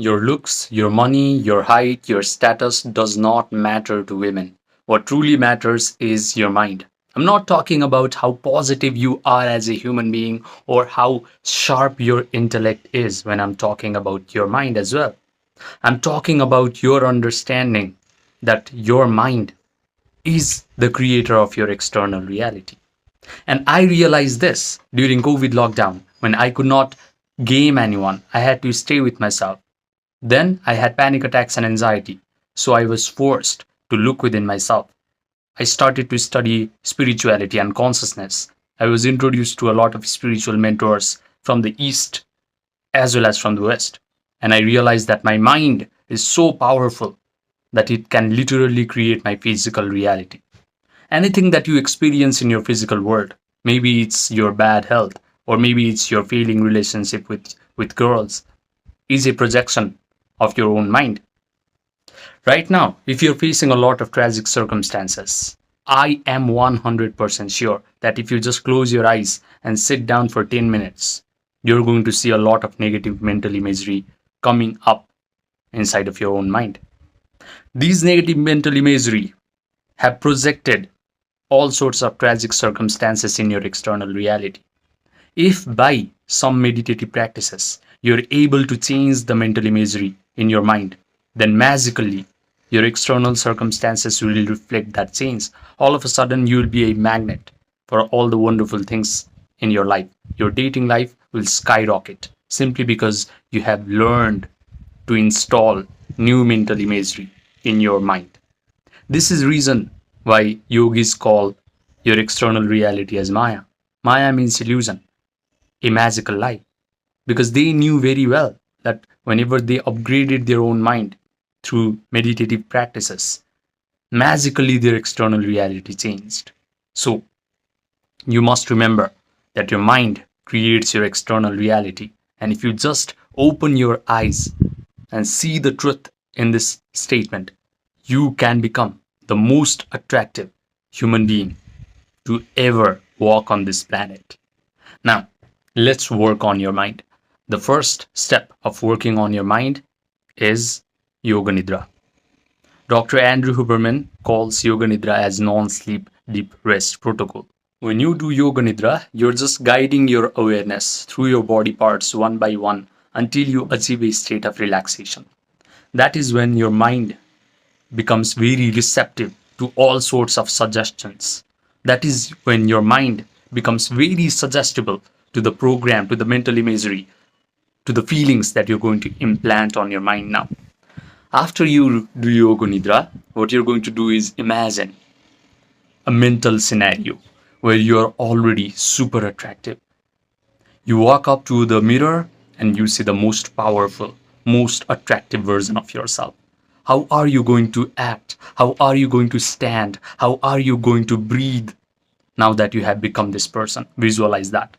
Your looks, your money, your height, your status does not matter to women. What truly matters is your mind. I'm not talking about how positive you are as a human being or how sharp your intellect is when I'm talking about your mind as well. I'm talking about your understanding that your mind is the creator of your external reality. And I realized this during COVID lockdown when I could not game anyone. I had to stay with myself. Then I had panic attacks and anxiety, so I was forced to look within myself. I started to study spirituality and consciousness. I was introduced to a lot of spiritual mentors from the East as well as from the West. And I realized that my mind is so powerful that it can literally create my physical reality. Anything that you experience in your physical world, maybe it's your bad health, or maybe it's your failing relationship with girls, is a projection of your own mind. Right now, if you're facing a lot of tragic circumstances, I am 100% sure that if you just close your eyes and sit down for 10 minutes, you're going to see a lot of negative mental imagery coming up inside of your own mind. These negative mental imagery have projected all sorts of tragic circumstances in your external reality. If by some meditative practices you're able to change the mental imagery in your mind, then magically your external circumstances will reflect that change. All of a sudden, you'll be a magnet for all the wonderful things in your life. Your dating life will skyrocket simply because you have learned to install new mental imagery in your mind. This is reason why yogis call your external reality as Maya. Maya means illusion, a magical lie, because they knew very well that whenever they upgraded their own mind through meditative practices, magically their external reality changed. So you must remember that your mind creates your external reality. And if you just open your eyes and see the truth in this statement, you can become the most attractive human being to ever walk on this planet. Now, let's work on your mind. The first step of working on your mind is Yoga Nidra. Dr. Andrew Huberman calls Yoga Nidra as non-sleep deep rest protocol. When you do Yoga Nidra, you're just guiding your awareness through your body parts one by one until you achieve a state of relaxation. That is when your mind becomes very receptive to all sorts of suggestions. That is when your mind becomes very suggestible to the program, to the mental imagery, to the feelings that you're going to implant on your mind now. After you do Yoga Nidra, what you're going to do is imagine a mental scenario where you're already super attractive. You walk up to the mirror and you see the most powerful, most attractive version of yourself. How are you going to act? How are you going to stand? How are you going to breathe now that you have become this person? Visualize that.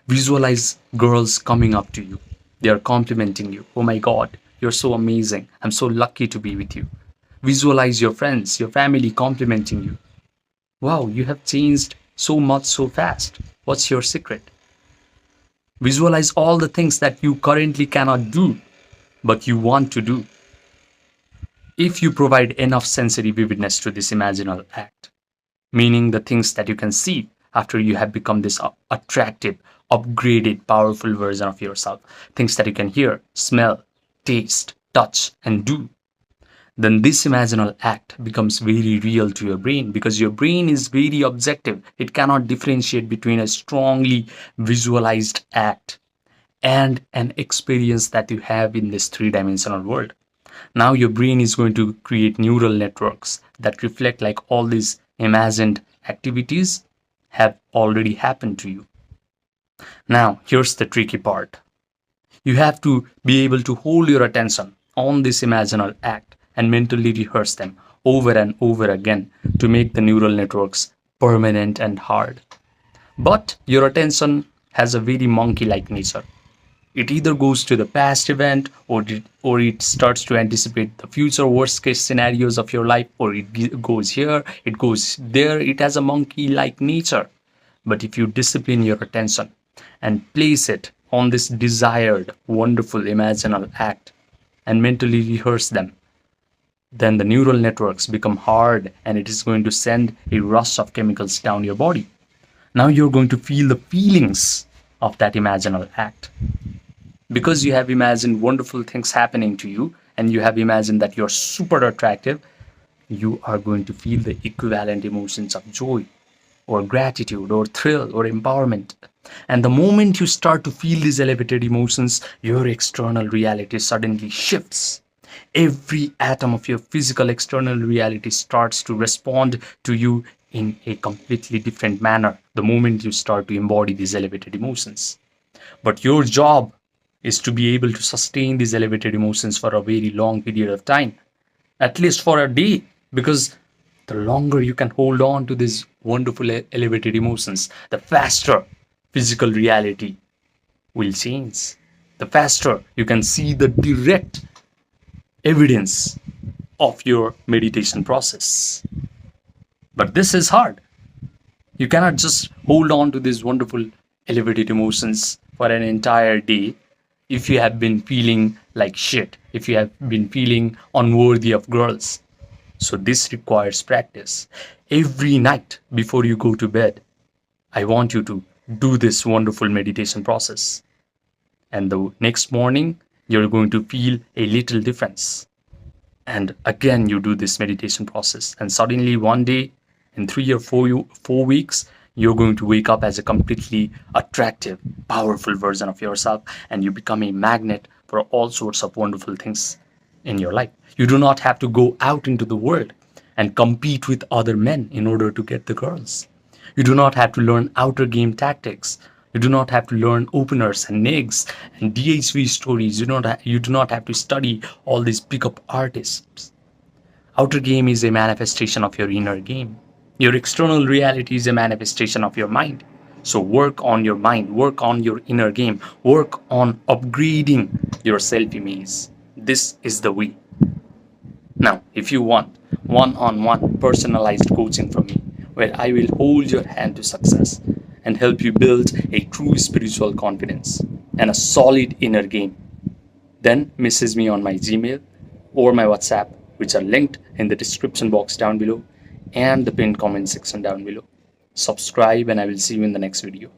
Visualize girls coming up to you. They are complimenting you. Oh my God, you're so amazing. I'm so lucky to be with you. Visualize your friends, your family complimenting you. Wow, you have changed so much so fast. What's your secret? Visualize all the things that you currently cannot do, but you want to do. If you provide enough sensory vividness to this imaginal act, meaning the things that you can see after you have become this attractive, upgraded, powerful version of yourself, things that you can hear, smell, taste, touch, and do, then this imaginal act becomes very real to your brain because your brain is very objective. It cannot differentiate between a strongly visualized act and an experience that you have in this three-dimensional world. Now your brain is going to create neural networks that reflect like all these imagined activities have already happened to you. Now, here's the tricky part. You have to be able to hold your attention on this imaginal act and mentally rehearse them over and over again to make the neural networks permanent and hard. But your attention has a very monkey-like nature. It either goes to the past event or it starts to anticipate the future worst case scenarios of your life, or it goes here, it goes there. It has a monkey-like nature. But if you discipline your attention and place it on this desired, wonderful, imaginal act and mentally rehearse them. Then the neural networks become hard and it is going to send a rush of chemicals down your body. Now you're going to feel the feelings of that imaginal act. Because you have imagined wonderful things happening to you and you have imagined that you're super attractive, you are going to feel the equivalent emotions of joy or gratitude or thrill or empowerment. And the moment you start to feel these elevated emotions, your external reality suddenly shifts. Every atom of your physical external reality starts to respond to you in a completely different manner the moment you start to embody these elevated emotions. But your job is to be able to sustain these elevated emotions for a very long period of time, at least for a day, because the longer you can hold on to these wonderful elevated emotions, the faster physical reality will change. The faster you can see the direct evidence of your meditation process. But this is hard. You cannot just hold on to these wonderful elevated emotions for an entire day if you have been feeling like shit, if you have been feeling unworthy of girls. So this requires practice. Every night before you go to bed, I want you to do this wonderful meditation process. And the next morning, you're going to feel a little difference. And again, you do this meditation process. And suddenly one day, in 3 or 4 weeks, you're going to wake up as a completely attractive, powerful version of yourself. And you become a magnet for all sorts of wonderful things in your life. You do not have to go out into the world and compete with other men in order to get the girls. You do not have to learn outer game tactics. You do not have to learn openers and nigs and DHV stories. You do not have to study all these pickup artists. Outer game is a manifestation of your inner game. Your external reality is a manifestation of your mind. So work on your mind, work on your inner game, work on upgrading your self-image. This is the way. Now, if you want one-on-one personalized coaching from me, where I will hold your hand to success and help you build a true spiritual confidence and a solid inner game, then message me on my Gmail or my WhatsApp, which are linked in the description box down below and the pinned comment section down below. Subscribe and I will see you in the next video.